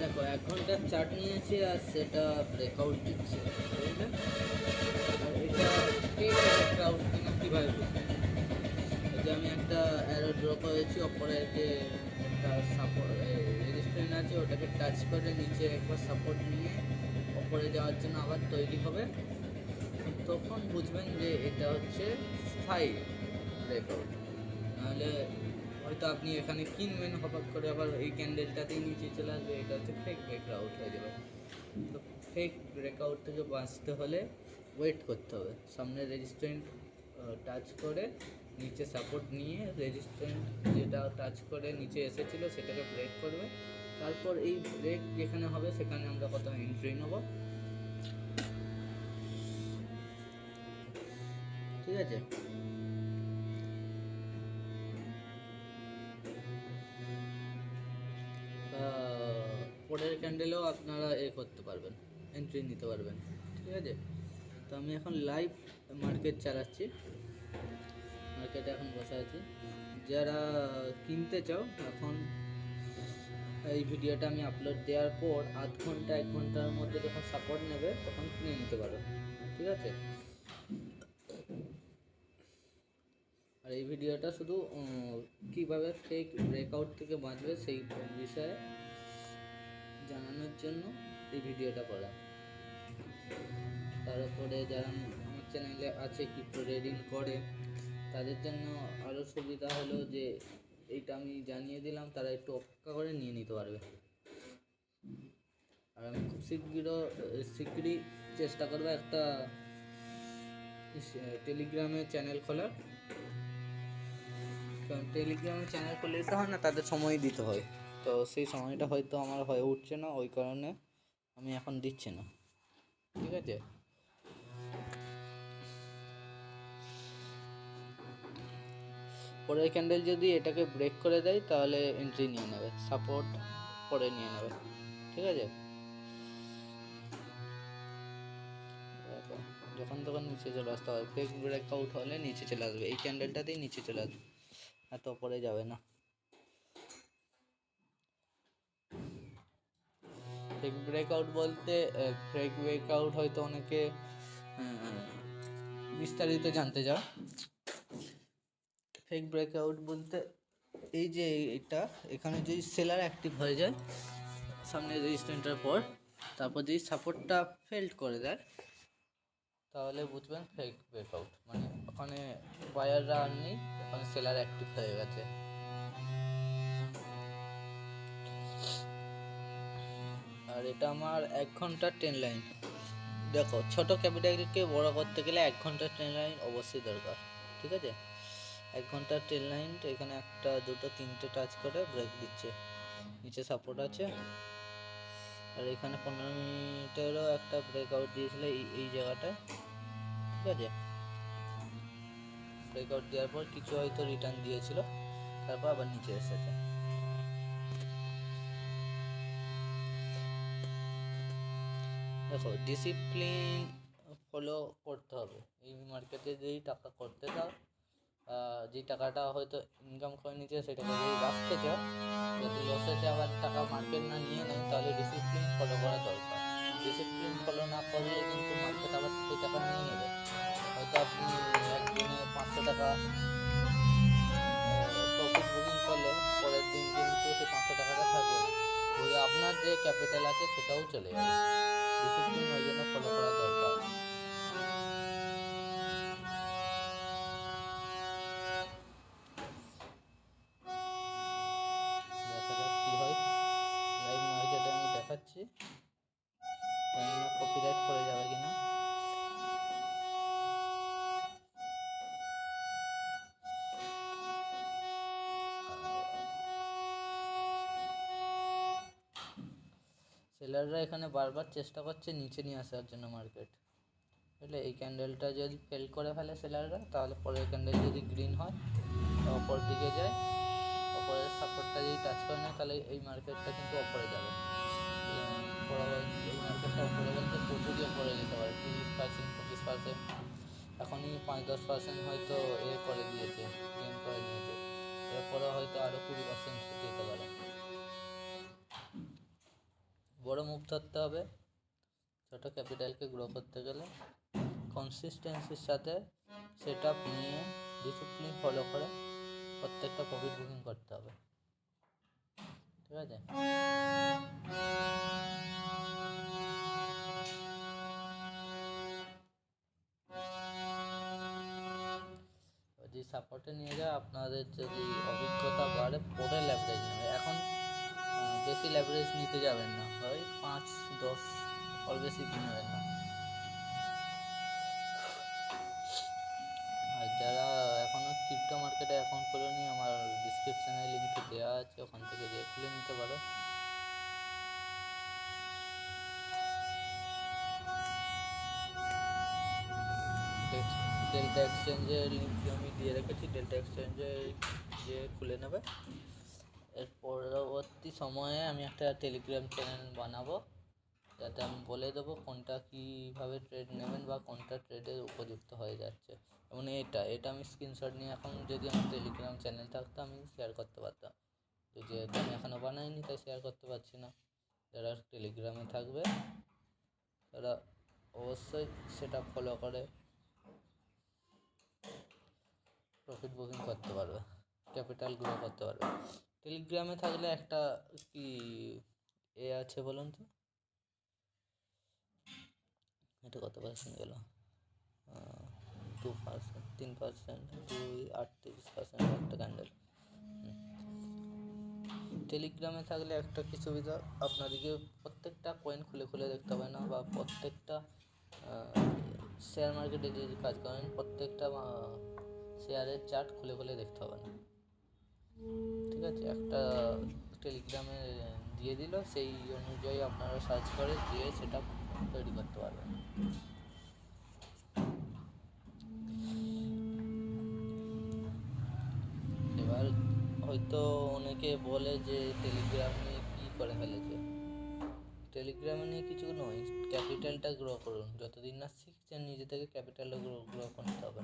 দেখো 1 ঘন্টার চার্ট নিয়েছি আর সেটা ব্রেকআউট দিচ্ছে, বুঝলে? আর এটা টেক ব্রেকআউট কিনা কীভাবে বুঝবে? এই যে আমি একটা অ্যারো ড্র করেছি, ওপরে যে একটা সাপোর্ট রেজিস্ট্যান্ট আছে ওটাকে টাচ করে নিচে একবার সাপোর্ট নিয়ে ওপরে যাওয়ার জন্য আবার তৈরি হবে, তখন বুঝবেন যে এটা হচ্ছে স্থায়ী ব্রেকআউট। নাহলে হয়তো আপনি এখানে কিনবেন, হঠাৎ করে আবার এই ক্যান্ডেলটাতেই নিচে চলে আসবে, এটা হচ্ছে ফেক ব্রেকআউট হয়ে যাবে। তো ফেক ব্রেকআউট থেকে বাঁচতে হলে ওয়েট করতে হবে, সামনে রেজিস্ট্যান্ট টাচ করে নিচে সাপোর্ট নিয়ে রেজিস্ট্যান্ট যেটা টাচ করে নিচে এসেছিলো সেটাকে ব্রেক করবে, তারপর এই ব্রেক যেখানে হবে সেখানে আমরা কত এন্ট্রি নেব, ঠিক আছে? পরের ক্যান্ডেলেও আপনারা করতে পারবেন, এন্ট্রি নিতে পারবেন, ঠিক আছে? তো আমি এখন লাইভ মার্কেট চালাচ্ছি, মার্কেটে এখন বসে আছি। যারা কিনতে চাও এখন এই ভিডিওটা আমি আপলোড দেওয়ার পর 1 ঘন্টার মধ্যে যখন সাপোর্ট নেবে তখন কিনে নিতে পারো, ঠিক আছে? আর এই ভিডিওটা শুধু কীভাবে ফেক ব্রেকআউট থেকে বাঁচবে সেই বিষয়ে জানানোর জন্য এই ভিডিওটা করা। তারপরে যারা আমার চ্যানেলে আছে ক্রিপ্টো ট্রেডিং করে তাদের জন্য আরও সুবিধা হলো যে এইটা আমি জানিয়ে দিলাম, তারা একটু অপেক্ষা করে নিয়ে নিতে পারবে। আর আমি খুব শীঘ্রই চেষ্টা করবো একটা টেলিগ্রামে চ্যানেল খোলার, কারণ টেলিগ্রামে চ্যানেল খুললে তো হয় না, তাদের সময় দিতে হয়, তো সেই সময়টা হয়তো আমার হয়ে উঠছে না, ওই কারণে আমি এখন দিচ্ছি না, ঠিক আছে? পরের ক্যান্ডেল যদি এটাকে ব্রেক করে দেয় তাহলে এন্ট্রি নিয়ে নেবে, সাপোর্ট পরে নিয়ে নেবে, ঠিক আছে? যখন তখন নিচে চলে আসতে হবে, ফেক ব্রেকআউট হলে নিচে চলে আসবে, এই ক্যান্ডেলটাতেই নিচে চলে আসবে, এত পরে যাবে না। ফেক ব্রেকআউট বলতে ফেক ব্রেকআউট হয়তো অনেকে বিস্তারিত জানতে চাও। ফেক ব্রেকআউট বলতে এই যে এটা এখানে যদি সেলার অ্যাক্টিভ হয়ে যায় সামনে রেজিস্ট্যান্টের পর, তারপর যদি সাপোর্টটা ফেল্ড করে দেয় তাহলে বুঝবেন ফেক ব্রেকআউট, মানে ওখানে বায়াররা আর নেই, ওখানে সেলার অ্যাক্টিভ হয়ে গেছে। আর এটা আমার 1 ঘন্টার ট্রেন লাইন। দেখো ছোট ক্যাপিটালকে বড় করতে গেলে 1 ঘন্টার ট্রেন লাইন অবশ্যই দরকার, ঠিক আছে? 1 ঘন্টার ট্রেন লাইন তো এখানে 1 2 3 টাচ করে ব্রেক দিচ্ছে, নিচে সাপোর্ট আছে, আর এখানে 15 মিনিটেরও একটা ব্রেকআউট দিয়েছিল এই জায়গাটায়, ঠিক আছে? ব্রেকআউট দেওয়ার পর কিছু হয়তো রিটার্ন দিয়েছিল, তারপর আবার নিচে এসেছে। দেখো ডিসিপ্লিন ফলো করতে হবে এই মার্কেটে, যেই টাকা করতে চাও, যে টাকাটা হয়তো ইনকাম করে নিচ্ছে সেটাকে যদি রাখতে চাও, যদি লসেতে আবার টাকা মার্কেট না নিয়ে নেয় তাহলে ডিসিপ্লিন ফলো করা দরকার। ডিসিপ্লিন ফলো না করলে কিন্তু মার্কেট আবার সেই টাকা নিয়ে নেবে, হয়তো আপনি একদিনে 500 টাকা প্রফিট বুকিং করলে পরের দিন কিন্তু সেই 500 টাকাটা থাকবে না, ঘুরে আপনার যে ক্যাপিটাল আছে সেটাও চলে যাবে। ডিসিপ্লিন ওই জন্য ফলো করা দরকার। দেখা যাক কী হয়, লাইভ মার্কেটে আমি দেখাচ্ছি, জানি না কপিরাইট করে যাবে কিনা। সেলাররা এখানে বারবার চেষ্টা করছে নিচে নিয়ে আসার জন্য মার্কেট, বুঝলে? এই ক্যান্ডেলটা যদি ফেল করে ফেলে সেলাররা, তাহলে পরের ক্যান্ডেল যদি গ্রিন হয় অপর দিকে যায়, অপরের সাপোর্টটা যদি টাচ করে নেয় তাহলে এই মার্কেটটা কিন্তু অপরে যাবে। এই মার্কেটটা অপরে বলতে প্রচুরই অপরে যেতে পারে, 30% 25%, এখনই 5-10% হয়তো করে দিয়েছে, গেইন করে নিয়েছে, এরপরে হয়তো আরও 20% যেতে পারে। বড় মুভ ধরতে হবে। ছোটো ক্যাপিটালকে গ্রো করতে গেলে কনসিস্টেন্সির সাথে সেট আপ নিয়ে ডিসিপ্লিন ফলো করে প্রত্যেকটা প্রফিট বুকিং করতে হবে। ঠিক আছে? যদি সাপোর্টে নিয়ে যায়, আপনাদের যদি অভিজ্ঞতা বাড়ে পরে ল্যাভারেজ নেবে। এখন বেশি ল্যাভারেজ নিতে যাবেন না, হয় 5-10 আর বেশি নেবেন না। আর যারা এখনও ক্রিপ্টো মার্কেটে অ্যাকাউন্ট খোলেনি, আমার ডিসক্রিপশানে লিঙ্ক দেওয়া আছে, ওখান থেকে গিয়ে খুলে নিতে পারো। ডেল্টা এক্সচেঞ্জের লিঙ্ক আমি দিয়ে রেখেছি, ডেল্টা এক্সচেঞ্জে যে খুলে নেবে। এর পরবর্তী সময়ে আমি একটা টেলিগ্রাম চ্যানেল বানাবো, যাতে আমি বলে দেবো কোনটা কীভাবে ট্রেড নেবেন বা কোনটা ট্রেডের উপযুক্ত হয়ে যাচ্ছে। এবং এটা আমি স্ক্রিনশট নিয়ে এখন যদি আমার টেলিগ্রাম চ্যানেল থাকতো আমি শেয়ার করতে পারতাম, যেহেতু আমি এখনও বানাইনি তাই শেয়ার করতে পারছি না। যারা টেলিগ্রামে থাকবে তারা অবশ্যই সেটা ফলো করে প্রফিট বুকিং করতে পারবে, ক্যাপিটাল গ্রো করতে পারবে। টেলিগ্রামে থাকলে একটা কি আছে বলুন তো, এটা কত পার্সেন্ট গেল? 2%, 3%, 38% একটা ক্যান্ডেল। টেলিগ্রামে থাকলে একটা কি সুবিধা, আপনাদেরকে প্রত্যেকটা কয়েন খুলে খুলে দেখতে হবে না, বা প্রত্যেকটা শেয়ার মার্কেটে যে কাজ করেন প্রত্যেকটা শেয়ারের চার্ট খুলে খুলে দেখতে হবে না। ঠিক আছে? একটা টেলিগ্রামে দিয়ে দিল, সেই অনুযায়ী আপনারা সার্চ করে দিয়ে সেটা তৈরি করতে পারবেন। এবার হয়তো অনেকে বলে যে টেলিগ্রাম নিয়ে কী করে ফেলেছে। টেলিগ্রামে নিয়ে কিছু নয়, ক্যাপিটালটা গ্রো করুন। যতদিন না শিখছেন নিজে থেকে ক্যাপিটালটা গ্রো করতে হবে।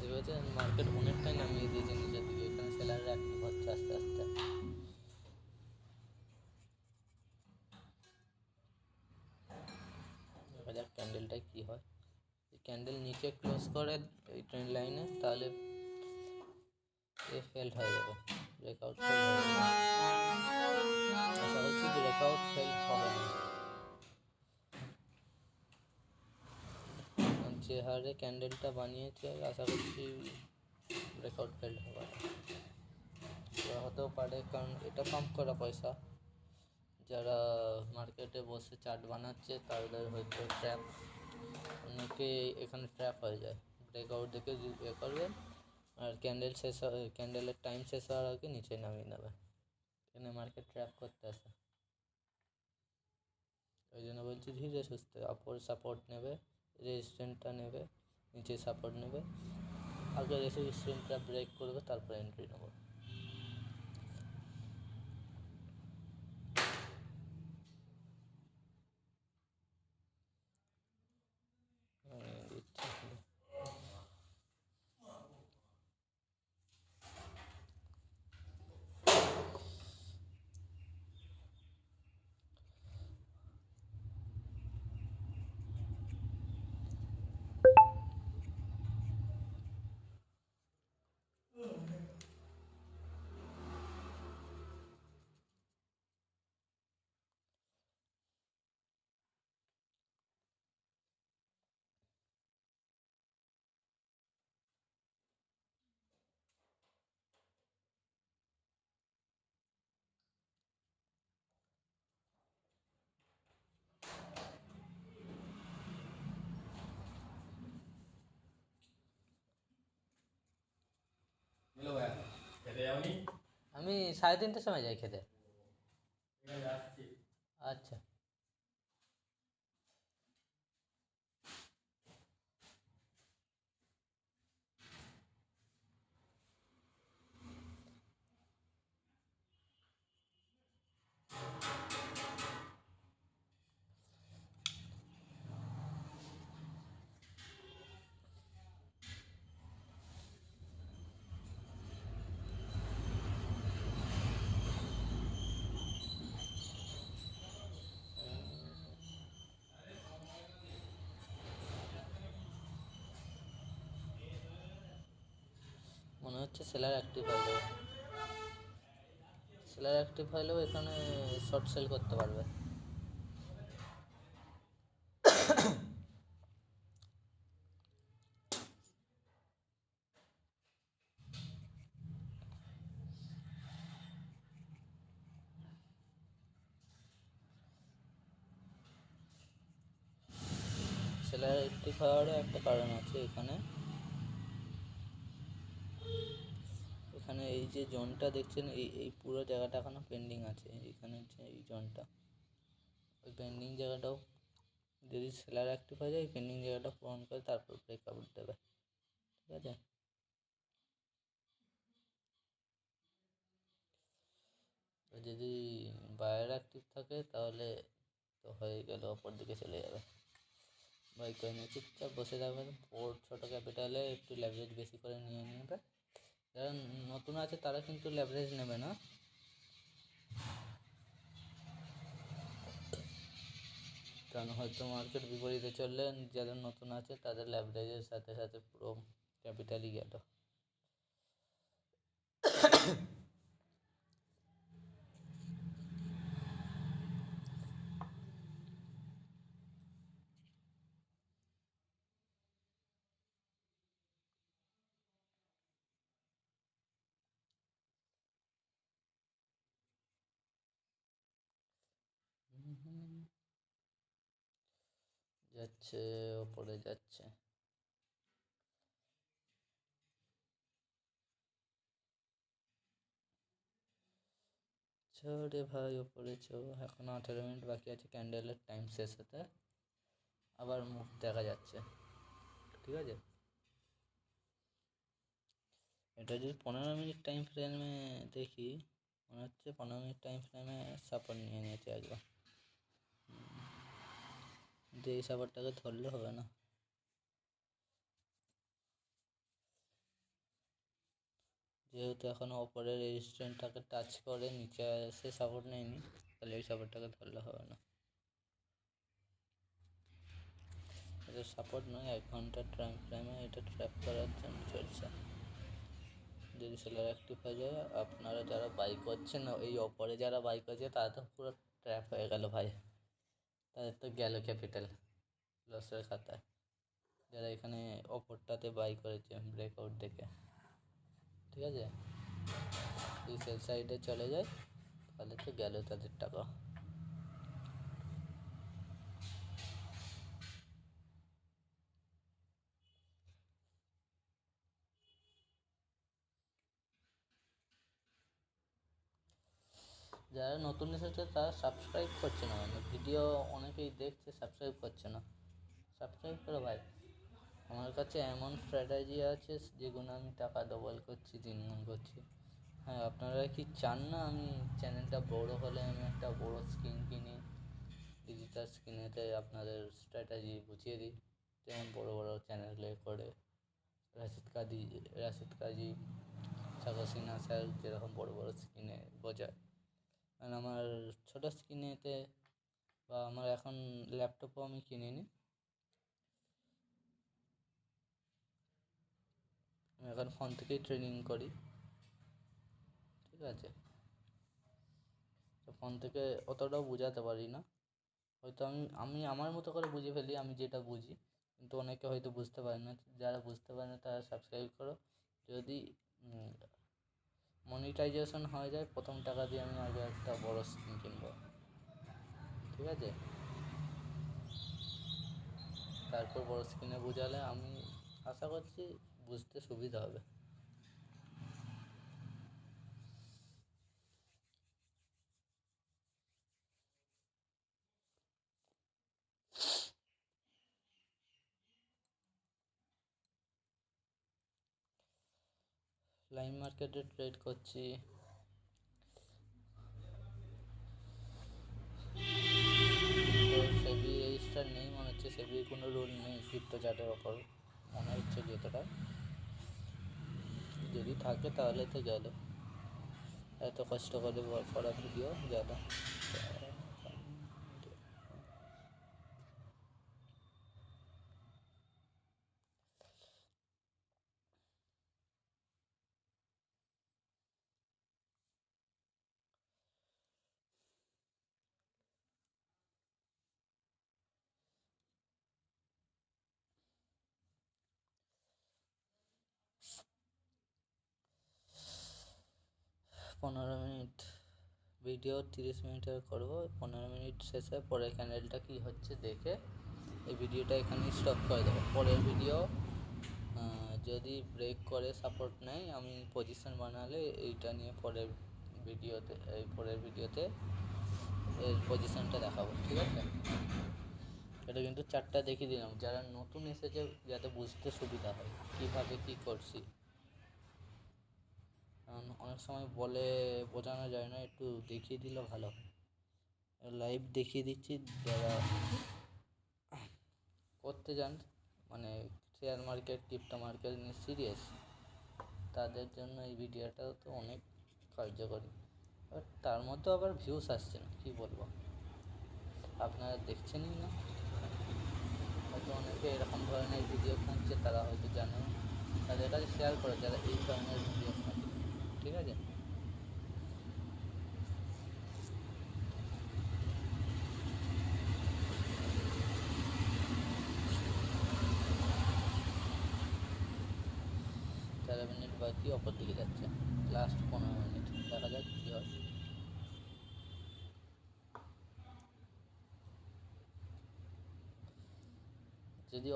দেখেছেন মার্কেট অনেকটাই নামিয়ে দিয়েছে নিচের দিকে, এখানে সেলাররা অ্যাক্টিভ হচ্ছে আস্তে আস্তে। দেখা যাক ক্যান্ডেলটাই কী হয়। ক্যান্ডেল নিচে ক্লোজ করে এই ট্রেন্ড লাইনে, তাহলে ফেল হয়ে যাবে, ব্রেকআউট ফেল হয়ে যাবে। আশা করছি ব্রেকআউট ফেল হবে না। যে হারে ক্যান্ডেলটা বানিয়েছে আশা করছি ব্রেকআউট ফেল হবে না। হতেও পারে, কারণ এটা পাম্প করা পয়সা। যারা মার্কেটে বসে চার্ট বানাচ্ছে তাদের হয়তো ট্র্যাপ, অনেকে এখানে ট্র্যাপ হয়ে যায়। ব্রেকআউট দেখে করবে আর ক্যান্ডেলের টাইম শেষ হওয়ার আগে নিচে নামিয়ে নেবে। এখানে মার্কেট ট্র্যাপ করতে আসে। ওই জন্য বলছি ধীরে সুস্থে আপর সাপোর্ট নেবে, রেজিস্ট্যান্টটা নেবে, নিচে সাপোর্ট নেবে, আগে রেজিস্ট্যান্টটা ব্রেক করবে, তারপর এন্ট্রি নেবো। আমি 3:30টার সময় যাই খেতে। আচ্ছা। হচ্ছে সেলার অ্যাক্টিভ হয়ে যাবে। সেলার অ্যাক্টিভ হলেও এখানে শর্ট সেল করতে পারবে। সেলার অ্যাক্টিভ হওয়ারও একটা কারণ আছে। এখানে এখানে এই যে জোনটা দেখছেন, এই পুরো জায়গাটা এখনো পেন্ডিং আছে। এখানে যে এই জোনটা, ওই পেন্ডিং জায়গাটাও যদি সেলার অ্যাক্টিভ হয়ে যায়, এই পেন্ডিং জায়গাটা পূরণ করে তারপর ব্রেকআউট দেবে। ঠিক আছে, যদি বায়ার অ্যাক্টিভ থাকে তাহলে তো হয়ে গেল, ওপর দিকে চলে যাবে। বাই কয়েনে চুপচাপ বসে থাকবেন। ওর ছোটো ক্যাপিটালে একটু লেভারেজ বেশি করে নিয়ে নেবে। যারা নতুন আছে তারা কিন্তু লেভারেজ নেবে না, কারণ হয়তো মার্কেট বিপরীতে চললে যারা নতুন আছে তাদের লেভারেজের সাথে সাথে পুরো ক্যাপিটালই গেল। যাচ্ছে, ওপরে যাচ্ছে। রে ভাই ওপরে চো, এখন 18 মিনিট বাকি আছে ক্যান্ডেলের টাইম শেষ হতে। আবার মুখ দেখা যাচ্ছে। ঠিক আছে, এটা যদি 15 মিনিট টাইম ফ্রেমে দেখি, মনে হচ্ছে 15 মিনিট টাইম ফ্রেমে সাপোর্ট নিয়ে নিয়েছে একবার। কিন্তু এই সাপোর্টটাকে ধরলে হবে না, যেহেতু এখনও ওপরের রেজিস্ট্যান্টটাকে টাচ করে নিচে এসে সাপোর্ট নেয়নি, তাহলে এই সাপোর্টটাকে ধরলে হবে না। এটা সাপোর্ট নয়, 1 ঘন্টার টাইম ফ্রেমে এটা ট্র্যাপ করার জন্য চলছে। যদি সেলার অ্যাক্টিভ হয়ে যায়, আপনারা যারা বাই করছেন, এই ওপরে যারা বাই করছে তারা তো পুরো ট্র্যাপ হয়ে গেল ভাই, তাদের তো গেল ক্যাপিটাল লসের খাতায়। যারা এখানে ওপরটাতে বাই করেছে ব্রেকআউট দেখে, ঠিক আছে, যদি সেল সাইডে চলে যায় তাহলে তো গেল তাদের টাকা। যারা নতুন এসেছে তারা সাবস্ক্রাইব করছে না, মানে ভিডিও অনেকেই দেখছে সাবস্ক্রাইব করছে না। সাবস্ক্রাইব করো ভাই, আমার কাছে এমন স্ট্র্যাটেজি আছে যেগুলো আমি টাকা ডবল করছি, 3 গুণ করছি। হ্যাঁ, আপনারা কি চান না আমি চ্যানেলটা বড় হলে আমি একটা বড় স্ক্রিন কিনি, ডিজিটাল স্ক্রিনেতে আপনাদের স্ট্র্যাটেজি বুঝিয়ে দিই, যেমন বড় বড় চ্যানেলে করে রাশিদ কাজী, সাগর সিনহা স্যার যেরকম বড় বড় স্ক্রিনে বোঝায়। কারণ আমার ছোটো স্ক্রিনেতে, বা আমার এখন ল্যাপটপও আমি কিনিনি, আমি এখন ফোন থেকেই ট্রেনিং করি। ঠিক আছে, তো ফোন থেকে অতটাও বোঝাতে পারি না, হয়তো আমি আমার মতো করে বুঝে ফেলি, আমি যেটা বুঝি, কিন্তু অনেকে হয়তো বুঝতে পারে না। যারা বুঝতে পারে না তারা সাবস্ক্রাইব করো। যদি মনিটাইজেশন হয়ে যায়, প্রথম টাকা দিয়ে আমি আগে একটা বড় স্ক্রিন কিনবো। ঠিক আছে, তারপর বড় স্ক্রিনে বোঝালে আমি আশা করছি বুঝতে সুবিধা হবে। লাইভ মার্কেটে ট্রেড করছি। তো সেবি রেজিস্টার নেই মনে হচ্ছে, সেবির কোনো রুল নেই ক্রিপ্টো চার্টের ওপর মনে হচ্ছে যতটা, যদি থাকে তাহলে তো গেল, এত কষ্ট করে করা ভিডিও গেল। 15 মিনিট ভিডিও, 30 মিনিটের করবো। 15 মিনিট শেষে পরের ক্যান্ডেলটা কী হচ্ছে দেখে এই ভিডিওটা এখানেই স্টপ করে দেবো। পরের ভিডিও যদি ব্রেক করে সাপোর্ট নেয়, আমি পজিশন বানালে এইটা নিয়ে পরের ভিডিওতে এর পজিশনটা দেখাবো, ঠিক আছে? এটা কিন্তু 4টা দেখিয়ে দিলাম, যারা নতুন এসেছে যাতে বুঝতে সুবিধা হয় কীভাবে কী করছি। কারণ অনেক সময় বলে বোঝানো যায় না, একটু দেখিয়ে দিলে ভালো হয়। লাইভ দেখিয়ে দিচ্ছি, যারা করতে যান মানে শেয়ার মার্কেট, ক্রিপ্টো মার্কেট নিয়ে সিরিয়াস, তাদের জন্য এই ভিডিওটাও তো অনেক কার্যকরী। বাট তার মধ্যেও আবার ভিউস আসছে না, কী বলবো, আপনারা দেখছেনই না। হয়তো অনেকে এরকম ধরনের ভিডিও খুঁজছে, তারা হয়তো জানে, তাদের কাছে শেয়ার করে যারা এই ধরনের ভিডিও খুঁজছে, ঠিক আছে? তেরো মিনিট বাকি, অপর দিকে যাচ্ছে, লাস্ট 15 মিনিট, দেখা যাক কী হয়। যদি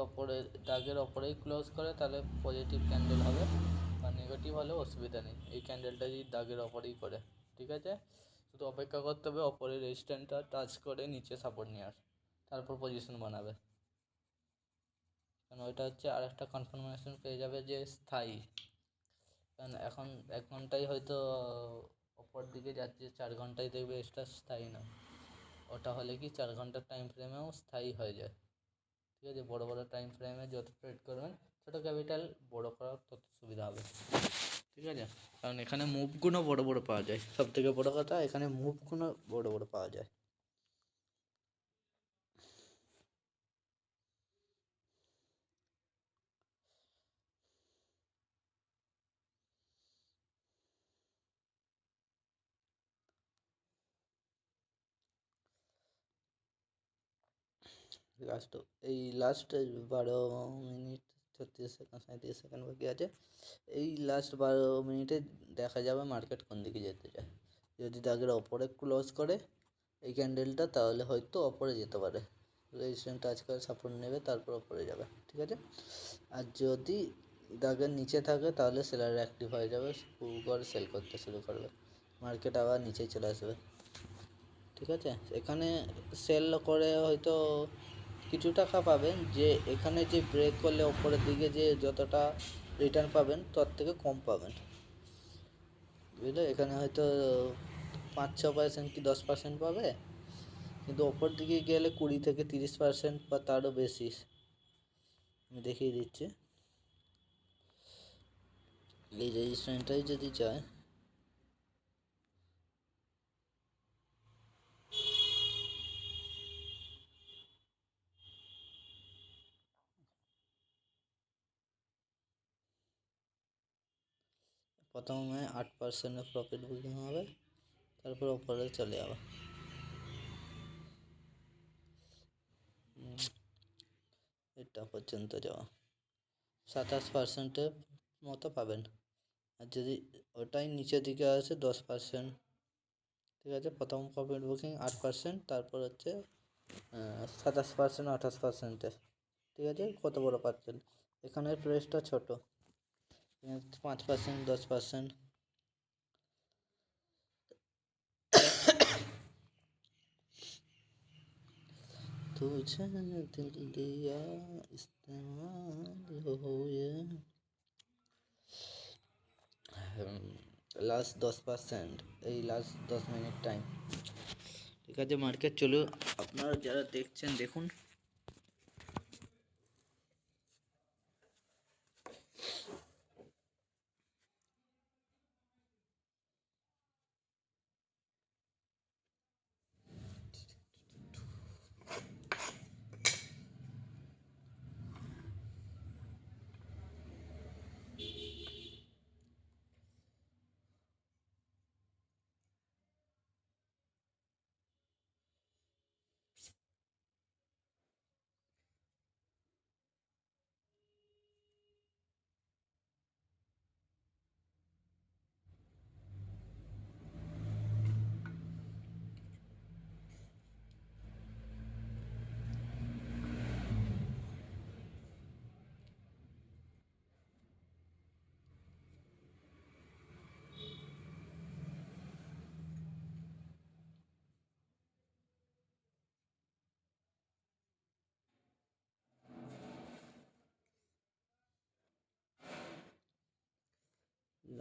দাগের ওপরেই ক্লোজ করে তাহলে পজিটিভ ক্যান্ডেল হবে, আর নেগেটিভ হলেও অসুবিধা নেই। এই ক্যান্ডেলটা যদি দাগের ওপরেই করে, ঠিক আছে, শুধু অপেক্ষা করতে হবে ওপরের রেজিস্ট্যান্সটা টাচ করে নিচে সাপোর্ট নিয়ে আস, তারপর পজিশন বানাবে। কারণ ওইটা হচ্ছে আর একটা কনফার্মেশন পেয়ে যাবে যে স্থায়ী। কারণ এখন 1 ঘন্টায় হয়তো ওপর দিকে যাচ্ছে, 4 ঘন্টায় দেখবে এটা স্থায়ী না। ওটা হলে কি 4 ঘন্টার টাইম ফ্রেমেও স্থায়ী হয়ে যায়, ঠিক আছে? বড় বড় টাইম ফ্রেমে যত ট্রেড করবেন, ছোটো ক্যাপিটাল বড় করার তত সুবিধা হবে, ঠিক আছে? কারণ এখানে মুভগুলো বড় বড় পাওয়া যায়, সব থেকে বড় কথা এখানে মুভগুলো বড় বড় পাওয়া যায়। লাস্ট 12 মিনিট 36 সেকেন্ড 37 সেকেন্ড বাকি আছে। এই লাস্ট 12 মিনিটে দেখা যাবে মার্কেট কোন দিকে যেতে চায়। যদি দাগের ওপরে ক্লোজ করে এই ক্যান্ডেলটা, তাহলে হয়তো ওপরে যেতে পারে, রেজিস্ট্যান্স টাচ করে সাপোর্ট নেবে, তারপর ওপরে যাবে, ঠিক আছে? আর যদি দাগের নিচে থাকে তাহলে সেলার অ্যাক্টিভ হয়ে যাবে, করে সেল করতে শুরু করবে, মার্কেট আবার নিচে চলে আসবে, ঠিক আছে? এখানে সেল করে হয়তো কিছু টাকা পাবেন, যে এখানে যে ব্রেক করলে ওপরের দিকে যে যতটা রিটার্ন পাবেন তার থেকে কম পাবেন, বুঝলে? এখানে হয়তো 5-6% কি 10% পাবে, কিন্তু ওপর দিকে গেলে 20-30% বা তারও বেশি। আমি দেখিয়ে দিচ্ছি, এই রেজিস্ট্যান্সটাই যদি চায়, প্রথমে 8% প্রফিট বুকিং হবে, তারপর ওপরে চলে যাবে। এটা পর্যন্ত যাওয়া 27%-এর মতো পাবেন। আর যদি ওটাই নিচের দিকে আসে 10%, ঠিক আছে? প্রথম প্রফিট বুকিং 8%, তারপর হচ্ছে 27%, 28%-এর, ঠিক আছে? কত বড় পাচ্ছেন, এখানের প্রাইসটা ছোটো, 5%, 10%। तुझे दिल दिया इस्तेमाल हो ये, লাস্ট 10%, এই লাস্ট 10 মিনিট টাইম, ঠিক আছে? মার্কেট চলো, আপনারা যারা দেখছেন দেখুন।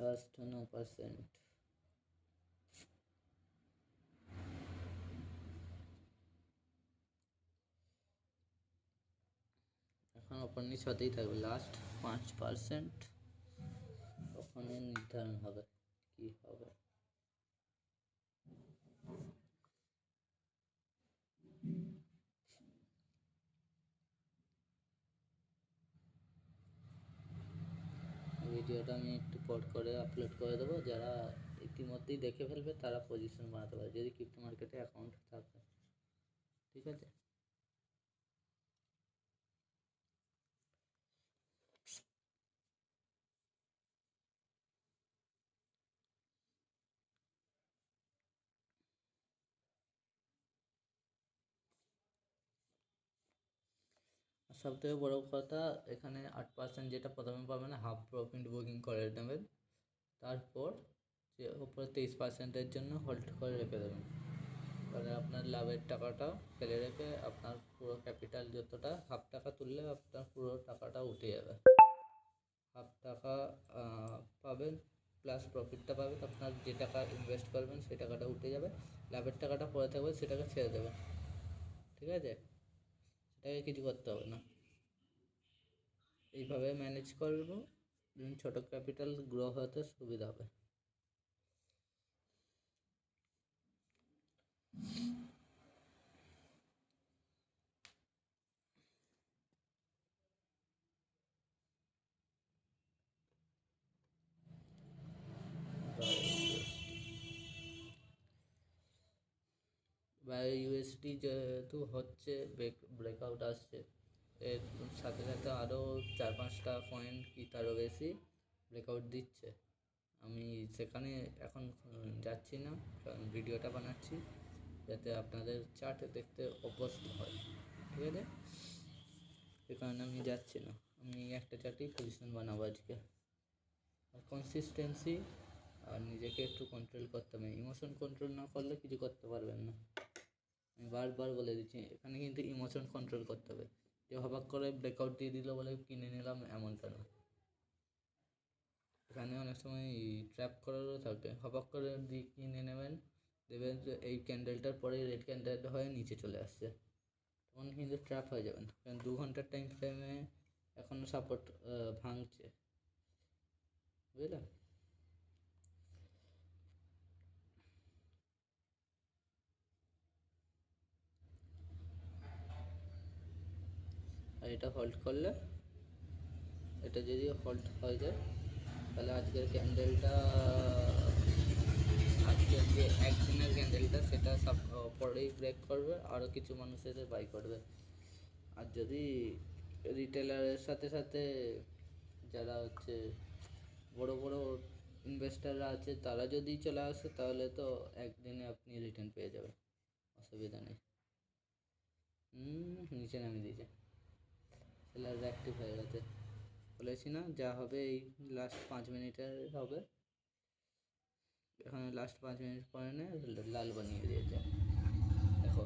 লাস্ট 9%। এখন ওপর নিচ হতেই থাকবে, লাস্ট 5%, ওখানে নির্ধারণ হবে কি হবে। ভিডিওটা আমি একটু পর করে আপলোড করে দেবো, যারা ইতিমধ্যেই দেখে ফেলবে তারা পজিশন বানাতে পারে, যদি ক্রিপ্টো মার্কেটে অ্যাকাউন্ট থাকে। ঠিক আছে, সব থেকে বড়ো কথা, এখানে 8% যেটা প্রথমে পাবেন হাফ প্রফিট বুকিং করে নেবেন, তারপর যে ওপরে 23%-এর জন্য হোল্ড করে রেখে দেবেন। তাহলে আপনার লাভের টাকাটা ফেলে রেখে আপনার পুরো ক্যাপিটাল যতটা, হাফ টাকা তুললে আপনার পুরো টাকাটা উঠে যাবে। হাফ টাকা পাবেন প্লাস প্রফিটটা পাবেন, আপনার যে টাকা ইনভেস্ট করবেন সেই টাকাটা উঠে যাবে, লাভের টাকাটা পরে থাকবে সেটাকে ছেড়ে দেবেন। ঠিক আছে, সেটাকে কিছু করতে হবে না। এইভাবে ম্যানেজ করবো, ছোটো ক্যাপিটাল গ্রো হতে সুবিধা হবে। বা ইউএসডি যেহেতু হচ্ছে ব্রেকআউট আসছে, এর সাথে সাথে আরও 4-5টা কয়েন কি তারও বেশি ব্রেকআউট দিচ্ছে। আমি সেখানে এখন যাচ্ছি না, কারণ ভিডিওটা বানাচ্ছি যাতে আপনাদের চার্ট দেখতে অভ্যস্ত হয়। ঠিক আছে, সে কারণে আমি যাচ্ছি না, আমি একটা চার্টেই পজিশন বানাবো আজকে। আর কনসিস্টেন্সি আর নিজেকে একটু কন্ট্রোল করতে হবে, ইমোশন কন্ট্রোল না করলে কিছু করতে পারবেন না। আমি বারবার বলে দিচ্ছি, এখানে কিন্তু ইমোশন কন্ট্রোল করতে হবে। যে হঠাৎ করে ব্রেকআউট দিয়ে দিল বলে কিনে নিলাম এমনটা না, এখানে অনেক সময় ট্র্যাপ করারও থাকে। হঠাৎ করে দিয়ে কিনে নেবেন, দেবেন যে এই ক্যান্ডেলটার পরে রেড ক্যান্ডেল হয়ে নিচে চলে আসছে, তখন কিন্তু ট্র্যাপ হয়ে যাবেন, কারণ 2 ঘন্টার টাইম ফ্রেমে এখনও সাপোর্ট ভাঙছে, বুঝলেন। আর এটা হোল্ড করলে, এটা যদি হোল্ড হয়ে যায় তাহলে আজকের ক্যান্ডেলটা, আজকের যে একদিনের ক্যান্ডেলটা সেটা সব পরেই ব্রেক করবে, আরও কিছু মানুষ এসে বাই করবে। আর যদি রিটেলারের সাথে সাথে যারা হচ্ছে বড় বড় ইনভেস্টাররা আছে তারা যদি চলে আসে, তাহলে তো একদিনে আপনি রিটার্ন পেয়ে যাবেন, অসুবিধা নেই। নিচে নামিয়ে দিয়েছে, সেলার অ্যাক্টিভ হয়ে গেছে। বলেছি না যা হবে এই লাস্ট 5 মিনিটের হবে, এখানে লাস্ট 5 মিনিট পরে লাল বানিয়ে দিয়েছে। দেখো,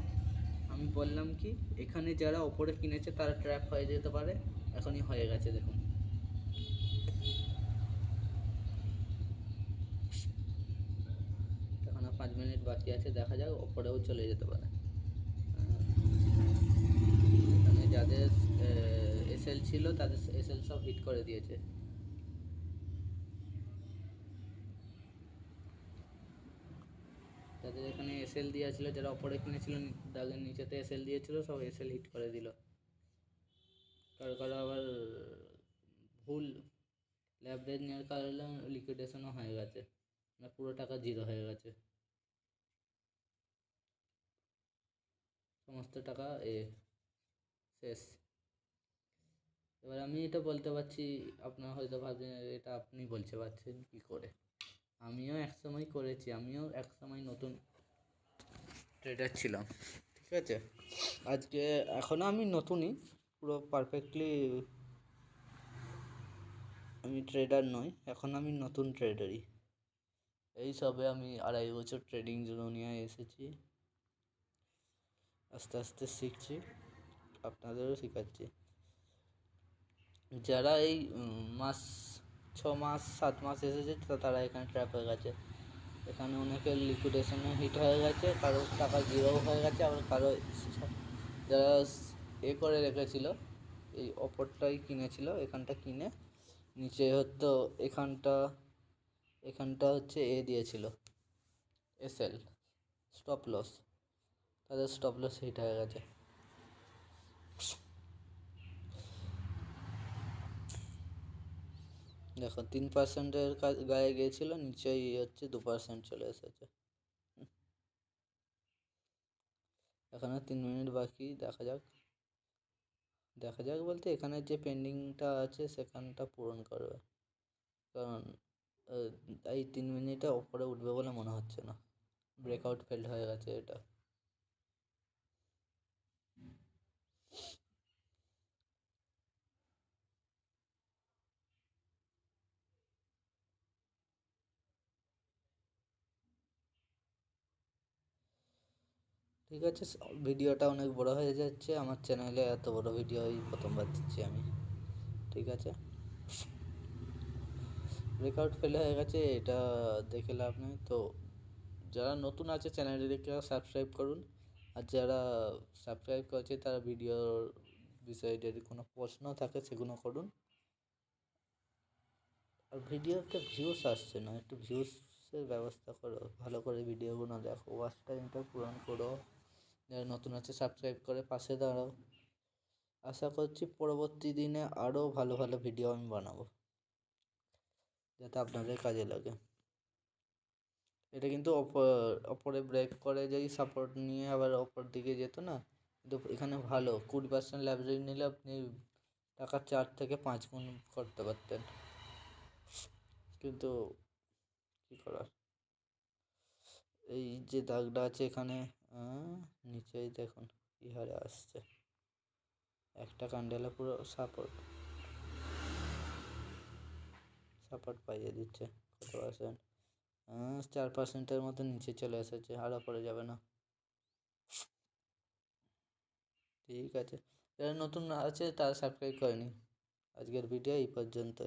আমি বললাম কি, এখানে যারা ওপরে কিনেছে তারা ট্র্যাপ হয়ে যেতে পারে, এখনই হয়ে গেছে দেখুন। এখনো 5 মিনিট বাকি আছে, দেখা যাক, ওপরেও চলে যেতে পারে। এখানে যাদের এসএল ছিল তাদের এসএল সব হিট করে দিয়েছে। যাদের এখানে এসএল দিয়েছিল, যারা ওপরে কিনেছিল তাদের নিচেতে এসএল দিয়েছিল, সব এসএল হিট করে দিল। কারো কারো আবার ভুল ল্যাবরেজ নেওয়ার কারণে লিকুইডেশনও হয়ে গেছে, মানে পুরো টাকা জিরো হয়ে গেছে, সমস্ত টাকা শেষ। এবার আমি এটা বলতে পারছি, আপনারা হয়তো ভাবছেন এটা আপনি বলতে পারছেন কী করে। আমিও একসময় করেছি, আমিও একসময় নতুন ট্রেডার ছিলাম। ঠিক আছে, আজকে এখনও আমি নতুনই, পুরো পারফেক্টলি আমি ট্রেডার নই, এখন আমি নতুন ট্রেডারই। এই সবে আমি 2.5 বছর ট্রেডিং দুনিয়ায় এসেছি, আস্তে আস্তে শিখছি, আপনাদেরও শেখাচ্ছি। যারা এই মাস 6 মাস 7 মাস এসেছে, তো তারা এখানে ট্র্যাপ হয়ে গেছে। এখানে অনেকের লিকুইডেশনে হিট হয়ে গেছে, কারো টাকা জিরো হয়ে গেছে, আবার কারো যারা করে রেখেছিল, এই অপরটাই কিনেছিল, এখানটা কিনে নিচে হয়তো এখানটা হচ্ছে দিয়েছিল এসএল স্টপ লস, তাদের স্টপ লস হিট হয়ে গেছে। দেখো 3%-এর গায়ে গিয়েছিল, নিচেই হচ্ছে 2% চলে এসেছে। এখানে 3 মিনিট বাকি, দেখা যাক বলতে এখানে যে পেন্ডিংটা আছে সেখানটা পূরণ করবে, কারণ এই 3 মিনিটে ওপরে উঠবে বলে মনে হচ্ছে না, ব্রেকআউট ফেল্ড হয়ে গেছে এটা। ঠিক আছে, ভিডিওটা অনেক বড় হয়ে যাচ্ছে, আমার চ্যানেলে এত বড় ভিডিও এই প্রথমবার দিচ্ছি আমি। ঠিক আছে, ব্রেকআউট ফেল হয়ে গেছে, এটা দেখে লাভ নেই। তো যারা নতুন আছে চ্যানেলটিকে সাবস্ক্রাইব করুন, আর যারা সাবস্ক্রাইব করেছে তারা ভিডিওর বিষয়ে যদি কোনো প্রশ্ন থাকে সেগুলো করুন। আর ভিডিওতে ভিউস আসছে না, একটু ভিউসের ব্যবস্থা করো, ভালো করে ভিডিওগুলো দেখো, ওয়াচ টাইমটা পূরণ করো। যারা নতুন আছে সাবস্ক্রাইব করে পাশে দাঁড়াও। আশা করছি পরবর্তী দিনে আরও ভালো ভালো ভিডিও আমি বানাবো, যাতে আপনাদের কাজে লাগে। এটা কিন্তু ওপরে ব্রেক করে যেই সাপোর্ট নিয়ে আবার ওপর দিকে যেত না, কিন্তু এখানে ভালো 20% ল্যাবরেজ নিলে আপনি টাকা 4 থেকে 5 গুণ করতে পারতেন, কিন্তু কী করার। এই যে দাগটা আছে এখানে নিচেই দেখুন কী হারে আসছে, একটা ক্যান্ডেলে পুরো সাপোর্ট পাইয়ে দিচ্ছে। কত পার্সেন্ট? 4%-এর মতো নিচে চলে এসেছে, আর ওপরে যাবে না। ঠিক আছে, যারা নতুন আছে তারা সাবস্ক্রাইব করেনি। আজকের ভিডিও এই পর্যন্ত।